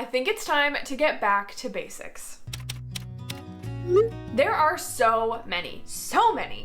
I think it's time to get back to basics. There are so many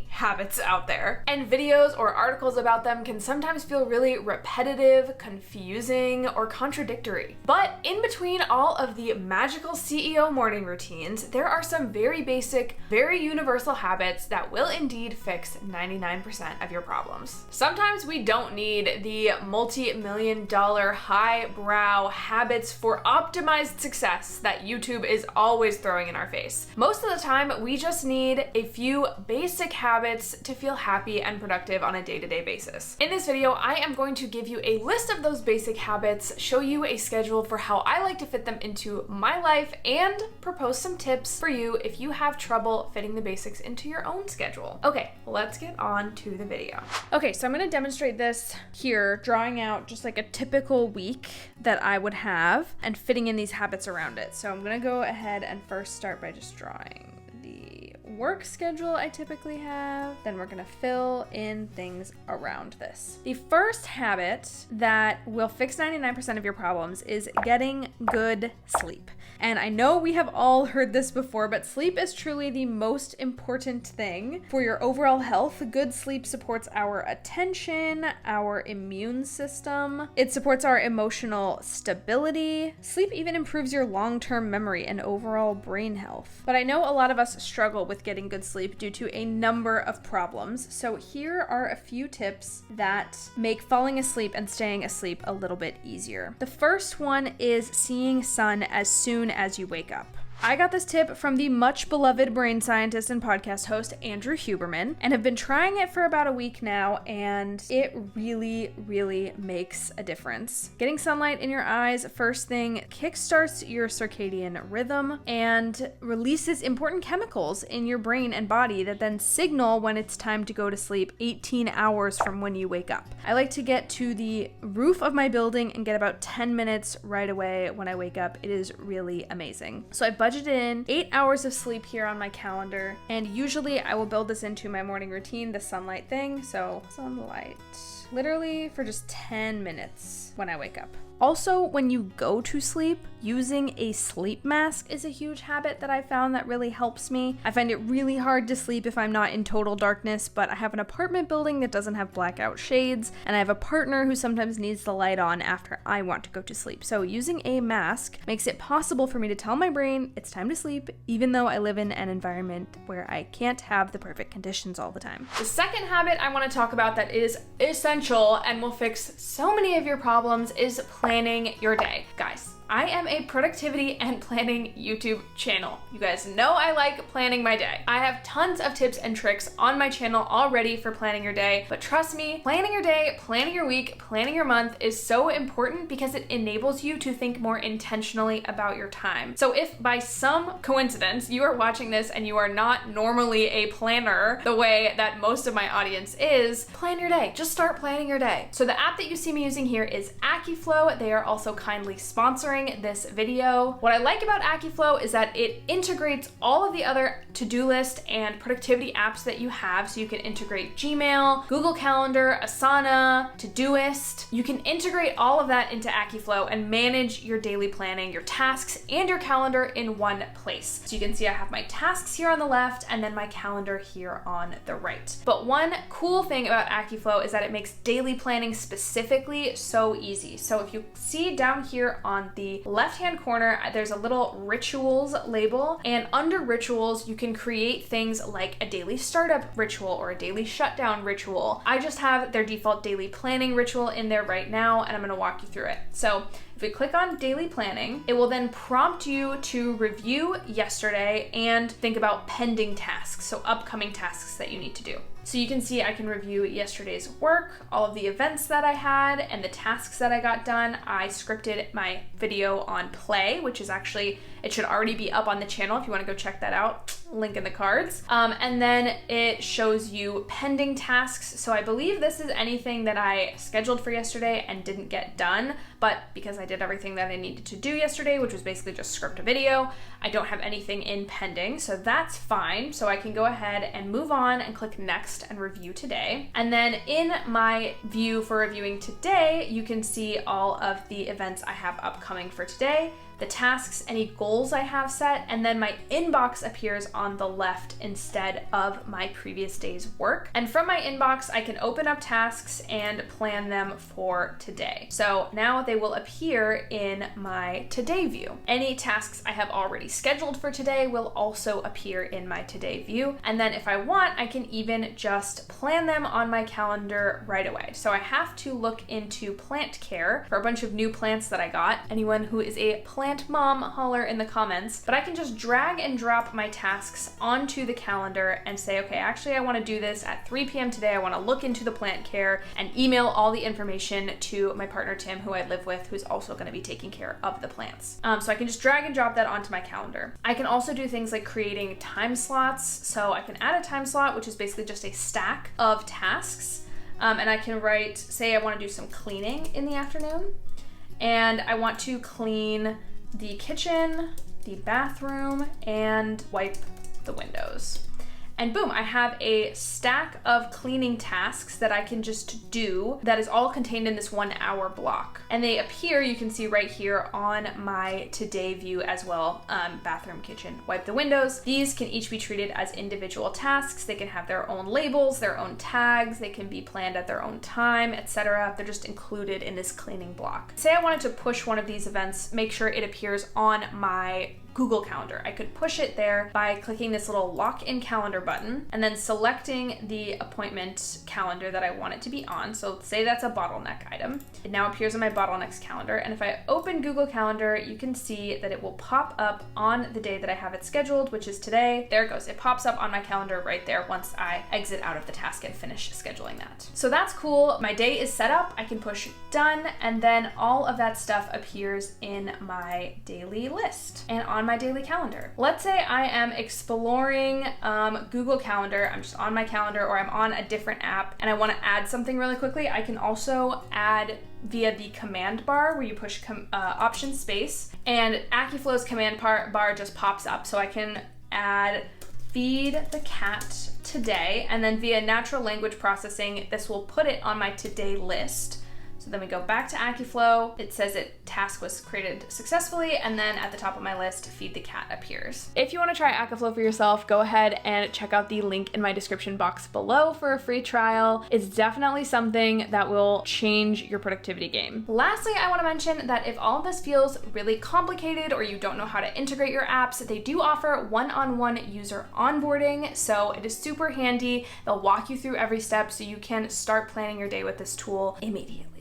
habits out there, and videos or articles about them can sometimes feel really repetitive, confusing, or contradictory. But in between all of the magical CEO morning routines, there are some very basic, very universal habits that will indeed fix 99% of your problems. Sometimes we don't need the multi-million-dollar highbrow habits for optimized success that YouTube is always throwing in our face. Most of the time, we just need a few basic habits to feel happy and productive on a day-to-day basis. In this video, I am going to give you a list of those basic habits, show you a schedule for how I like to fit them into my life, and propose some tips for you if you have trouble fitting the basics into your own schedule. Okay, let's get on to the video. Okay, so I'm gonna demonstrate this here, drawing out just like a typical week that I would have and fitting in these habits around it. So I'm gonna go ahead and first start by just drawing the work schedule I typically have. Then we're gonna fill in things around this. The first habit that will fix 99% of your problems is getting good sleep. And I know we have all heard this before, but sleep is truly the most important thing for your overall health. Good sleep supports our attention, our immune system. It supports our emotional stability. Sleep even improves your long-term memory and overall brain health. But I know a lot of us struggle with getting good sleep due to a number of problems. So here are a few tips that make falling asleep and staying asleep a little bit easier. The first one is seeing sun as soon as you wake up. I got this tip from the much beloved brain scientist and podcast host Andrew Huberman, and have been trying it for about a week now, and it really makes a difference. Getting sunlight in your eyes first thing kickstarts your circadian rhythm and releases important chemicals in your brain and body that then signal when it's time to go to sleep 18 hours from when you wake up. I like to get to the roof of my building and get about 10 minutes right away when I wake up. It is really amazing. So I've budgeted in 8 hours of sleep here on my calendar, and usually I will build this into my morning routine, the sunlight thing. So sunlight, literally for just 10 minutes when I wake up. Also, when you go to sleep, using a sleep mask is a huge habit that I found that really helps me. I find it really hard to sleep if I'm not in total darkness, but I have an apartment building that doesn't have blackout shades, and I have a partner who sometimes needs the light on after I want to go to sleep. So using a mask makes it possible for me to tell my brain it's time to sleep, even though I live in an environment where I can't have the perfect conditions all the time. The second habit I want to talk about that is essential and will fix so many of your problems is planning your day. Guys, I am a productivity and planning YouTube channel. You guys know I like planning my day. I have tons of tips and tricks on my channel already for planning your day, but trust me, planning your day, planning your week, planning your month is so important because it enables you to think more intentionally about your time. So if by some coincidence you are watching this and you are not normally a planner the way that most of my audience is, plan your day. Just start planning your day. So the app that you see me using here is AccuFlow. They are also kindly sponsoring this video. What I like about AccuFlow is that it integrates all of the other to-do list and productivity apps that you have. So you can integrate Gmail, Google Calendar, Asana, Todoist. You can integrate all of that into AccuFlow and manage your daily planning, your tasks, and your calendar in one place. So you can see I have my tasks here on the left and then my calendar here on the right. But one cool thing about AccuFlow is that it makes daily planning specifically so easy. So if you see down here on the left-hand corner, there's a little rituals label, and under rituals, you can create things like a daily startup ritual or a daily shutdown ritual. I just have their default daily planning ritual in there right now, and I'm gonna walk you through it. So if we click on daily planning, it will then prompt you to review yesterday and think about pending tasks, so upcoming tasks that you need to do. So you can see I can review yesterday's work, all of the events that I had, and the tasks that I got done. I scripted my video on Play, which is actually, it should already be up on the channel if you want to go check that out. Link in the cards. And then it shows you pending tasks. So I believe this is anything that I scheduled for yesterday and didn't get done, but because I did everything that I needed to do yesterday, which was basically just script a video, I don't have anything in pending, so that's fine. So I can go ahead and move on and click next and review today. And then in my view for reviewing today, you can see all of the events I have upcoming for today. the tasks, any goals I have set, and then my inbox appears on the left instead of my previous day's work. And from my inbox, I can open up tasks and plan them for today. So now they will appear in my today view. Any tasks I have already scheduled for today will also appear in my today view. And then if I want, I can even just plan them on my calendar right away. So I have to look into plant care for a bunch of new plants that I got. Anyone who is a plant mom, holler in the comments. But I can just drag and drop my tasks onto the calendar and say, okay, actually I want to do this at 3 p.m. today. I want to look into the plant care and email all the information to my partner Tim, who I live with, who's also going to be taking care of the plants. So I can just drag and drop that onto my calendar. I can also do things like creating time slots. So I can add a time slot, which is basically just a stack of tasks. And I can write, say I want to do some cleaning in the afternoon, and I want to clean the kitchen, the bathroom, and wipe the windows. And boom, I have a stack of cleaning tasks that I can just do that is all contained in this 1 hour block. And they appear, you can see right here on my today view as well, bathroom, kitchen, wipe the windows. These can each be treated as individual tasks. They can have their own labels, their own tags, they can be planned at their own time, etc. They're just included in this cleaning block. Say I wanted to push one of these events, make sure it appears on my Google Calendar. I could push it there by clicking this little lock in calendar button and then selecting the appointment calendar that I want it to be on. So say that's a bottleneck item. It now appears on my bottlenecks calendar. And if I open Google Calendar, you can see that it will pop up on the day that I have it scheduled, which is today. There it goes. It pops up on my calendar right there once I exit out of the task and finish scheduling that. So that's cool. My day is set up. I can push done, and then all of that stuff appears in my daily list and on my daily calendar. Let's say I am exploring Google Calendar. I'm just on my calendar, or I'm on a different app and I want to add something really quickly. I can also add via the command bar where you push option space, and AccuFlow's command bar just pops up. So I can add feed the cat today, and then via natural language processing, this will put it on my today list. So then we go back to AccuFlow. It says task was created successfully, and then at the top of my list, feed the cat appears. If you want to try AccuFlow for yourself, go ahead and check out the link in my description box below for a free trial. It's definitely something that will change your productivity game. Lastly, I want to mention that if all of this feels really complicated or you don't know how to integrate your apps, they do offer one-on-one user onboarding, so it is super handy. They'll walk you through every step so you can start planning your day with this tool immediately.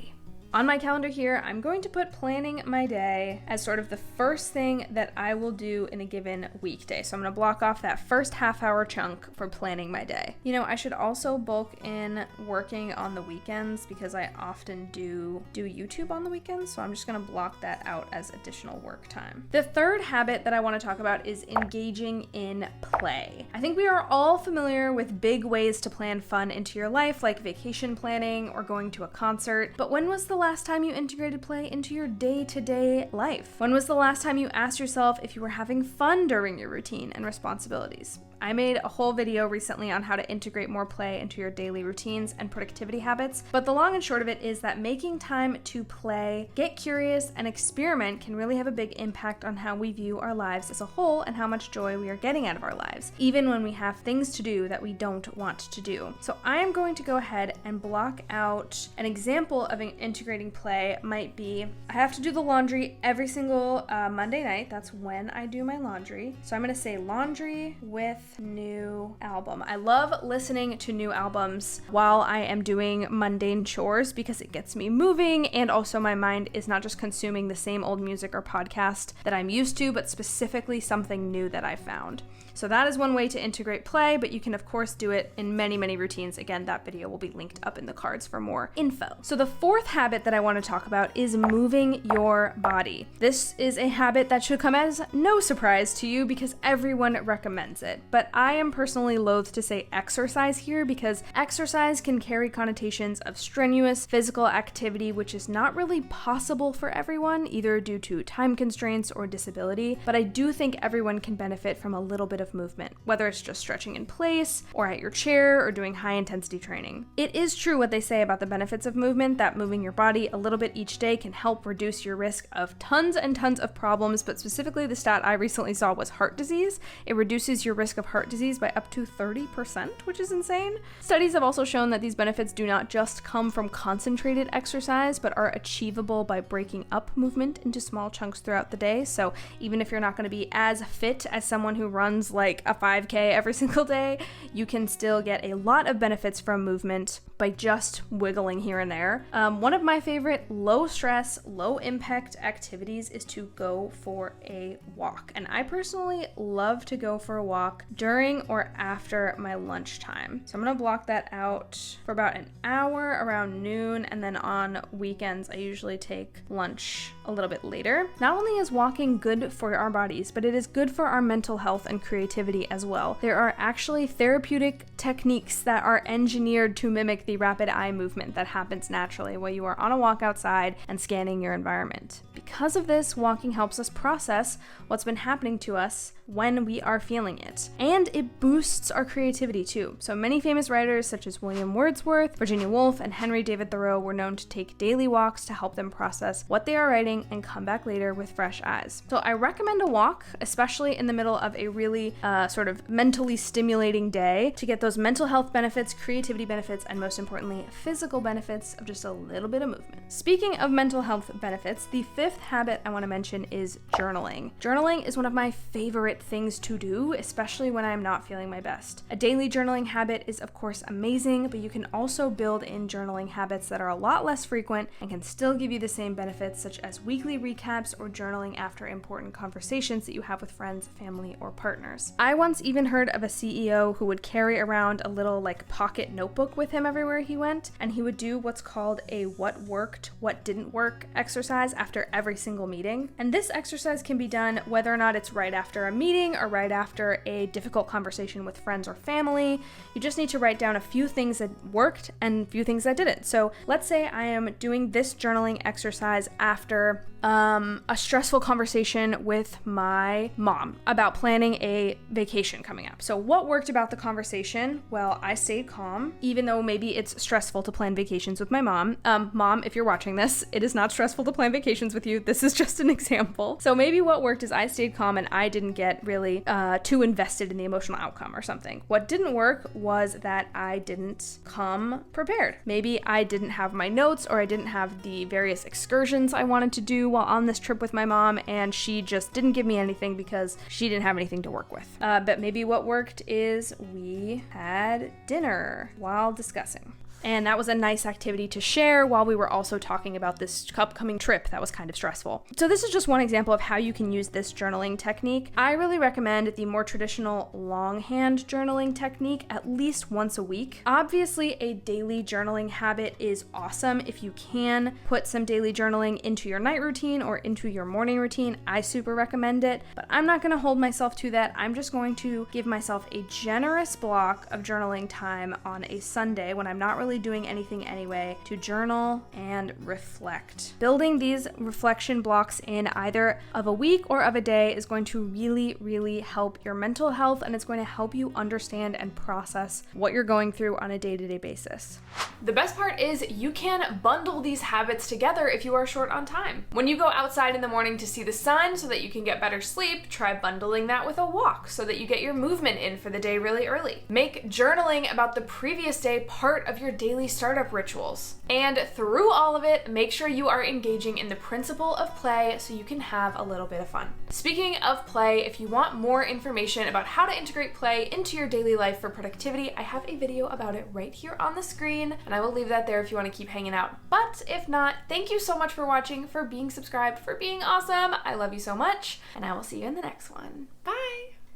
On my calendar here, I'm going to put planning my day as sort of the first thing that I will do in a given weekday. So I'm gonna block off that first half-hour chunk for planning my day. You know, I should also bulk in working on the weekends because I often do YouTube on the weekends, so I'm just gonna block that out as additional work time. The third habit that I wanna talk about is engaging in play. I think we are all familiar with big ways to plan fun into your life, like vacation planning or going to a concert, but when was the last time you integrated play into your day-to-day life? When was the last time you asked yourself if you were having fun during your routine and responsibilities? I made a whole video recently on how to integrate more play into your daily routines and productivity habits, but the long and short of it is that making time to play, get curious, and experiment can really have a big impact on how we view our lives as a whole and how much joy we are getting out of our lives, even when we have things to do that we don't want to do. So I am going to go ahead and block out an example of an integrating play. Might be, I have to do the laundry every single Monday night. That's when I do my laundry. So I'm going to say laundry with new album. I love listening to new albums while I am doing mundane chores because it gets me moving, and also my mind is not just consuming the same old music or podcast that I'm used to, but specifically something new that I found. So that is one way to integrate play, but you can of course do it in many, many routines. Again, that video will be linked up in the cards for more info. So the fourth habit that I want to talk about is moving your body. This is a habit that should come as no surprise to you because everyone recommends it. but I am personally loath to say exercise here because exercise can carry connotations of strenuous physical activity, which is not really possible for everyone, either due to time constraints or disability, but I do think everyone can benefit from a little bit of movement, whether it's just stretching in place or at your chair or doing high intensity training. It is true what they say about the benefits of movement, that moving your body a little bit each day can help reduce your risk of tons and tons of problems, but specifically the stat I recently saw was heart disease. It reduces your risk of heart disease by up to 30%, which is insane. Studies have also shown that these benefits do not just come from concentrated exercise, but are achievable by breaking up movement into small chunks throughout the day. So even if you're not going to be as fit as someone who runs like a 5K every single day, you can still get a lot of benefits from movement by just wiggling here and there. One of my favorite low stress, low impact activities is to go for a walk. And I personally love to go for a walk during or after my lunchtime. So I'm gonna block that out for about an hour around noon, and then on weekends I usually take lunch a little bit later. Not only is walking good for our bodies, but it is good for our mental health and creativity as well. There are actually therapeutic techniques that are engineered to mimic the rapid eye movement that happens naturally while you are on a walk outside and scanning your environment. Because of this, walking helps us process what's been happening to us when we are feeling it. And it boosts our creativity too. So many famous writers such as William Wordsworth, Virginia Woolf, and Henry David Thoreau were known to take daily walks to help them process what they are writing and come back later with fresh eyes. So I recommend a walk, especially in the middle of a really sort of mentally stimulating day, to get those mental health benefits, creativity benefits, and most importantly, physical benefits of just a little bit of movement. Speaking of mental health benefits, the fifth habit I want to mention is journaling. Journaling is one of my favorite things to do, especially when I'm not feeling my best. A daily journaling habit is of course amazing, but you can also build in journaling habits that are a lot less frequent and can still give you the same benefits, such as weekly recaps or journaling after important conversations that you have with friends, family, or partners. I once even heard of a CEO who would carry around a little like pocket notebook with him everywhere he went, and he would do what's called a what worked, what didn't work exercise after every single meeting. And this exercise can be done whether or not it's right after a meeting or right after a difficult conversation with friends or family. You just need to write down a few things that worked and a few things that didn't. So let's say I am doing this journaling exercise after a stressful conversation with my mom about planning a vacation coming up. So what worked about the conversation? Well, I stayed calm, even though maybe it's stressful to plan vacations with my mom. Mom, if you're watching this, it is not stressful to plan vacations with you. This is just an example. So maybe what worked is I stayed calm and I didn't get really too invested in the emotional outcome or something. What didn't work was that I didn't come prepared. Maybe I didn't have my notes, or I didn't have the various excursions I wanted to do while on this trip with my mom, and she just didn't give me anything because she didn't have anything to work with. But maybe what worked is we had dinner while discussing. And that was a nice activity to share while we were also talking about this upcoming trip that was kind of stressful. So this is just one example of how you can use this journaling technique. I really recommend the more traditional longhand journaling technique at least once a week. Obviously, a daily journaling habit is awesome. If you can put some daily journaling into your night routine or into your morning routine, I super recommend it. But I'm not going to hold myself to that. I'm just going to give myself a generous block of journaling time on a Sunday when I'm not really doing anything anyway, to journal and reflect. Building these reflection blocks in either of a week or of a day is going to really, really help your mental health, and it's going to help you understand and process what you're going through on a day-to-day basis. The best part is you can bundle these habits together if you are short on time. When you go outside in the morning to see the sun so that you can get better sleep, try bundling that with a walk so that you get your movement in for the day really early. Make journaling about the previous day part of your daily startup rituals. And through all of it, make sure you are engaging in the principle of play so you can have a little bit of fun. Speaking of play, if you want more information about how to integrate play into your daily life for productivity, I have a video about it right here on the screen, and I will leave that there if you want to keep hanging out. But if not, thank you so much for watching, for being subscribed, for being awesome. I love you so much, and I will see you in the next one. Bye!